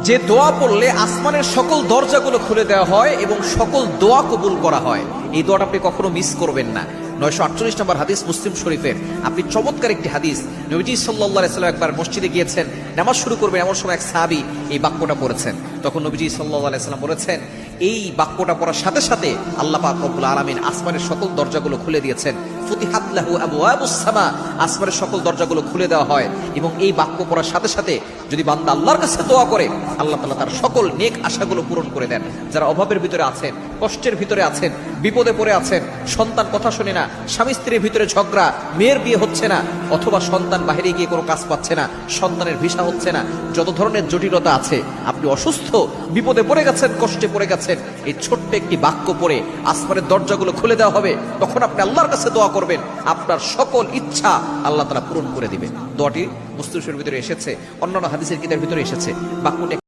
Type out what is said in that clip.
যে দোয়া পড়লে আসমানের সকল দরজাগুলো খুলে দেওয়া হয় এবং সকল দোয়া কবুল করা হয়, এই দোয়াটা আপনি কখনো মিস করবেন না। 948 নম্বর হাদিস মুসলিম শরীফের। আপনি চমৎকার একটি হাদিস, নবীজি সাল্লাল্লাহু আলাইহি ওয়াসাল্লাম একবার মসজিদে গিয়েছেন, নামাজ শুরু করবেন, এমন সময় এক সাহাবী এই বাক্যটা পড়েছেন। তখন নবীজি সাল্লাল্লাহু আলাইহি ওয়াসাল্লাম বলেছেন, এই বাক্যটা পড়ার সাথে সাথে আল্লাহ পাক রব্বুল আলামিন আসমানের সকল দরজাগুলো খুলে দিয়েছেন। ফুতিহাত লাহু আবওয়াবুস সামা, আসমানের সকল দরজাগুলো খুলে দেওয়া হয়। এবং এই বাক্য পড়ার সাথে সাথে যদি বান্দা আল্লাহর কাছে দোয়া করে, আল্লাহ তাআলা তার সকল নেক আশাগুলো পূরণ করে দেন। যারা অভাবের ভিতরে আছেন, কষ্টের ভিতরে আছেন, বিপদে পড়ে আছেন, সন্তান কথা শুনে না, স্বামী স্ত্রীর ভিতরে ঝগড়া, মেয়ের বিয়ে হচ্ছে না, অথবা সন্তান বাইরে গিয়ে কোনো কাজ পাচ্ছে না, সন্তানের ভিসা হচ্ছে না, যত ধরনের জটিলতা আছে, আপনি অসুস্থ, বিপদে পড়ে গেছেন, কষ্টে পড়ে গেছেন, এই ছোট্ট একটি বাক্য পড়ে আসমানের দরজাগুলো খুলে দেওয়া হবে। তখন আপনি আল্লাহর কাছে দোয়া করবেন, আপনার সকল ইচ্ছা আল্লাহ তাআলা পূরণ করে দিবেন। দোয়াটি মুসলিমের ভিতরে এসেছে, অন্যান্য হাদিসের কিতাবের ভিতরে এসেছে। বাক্যটি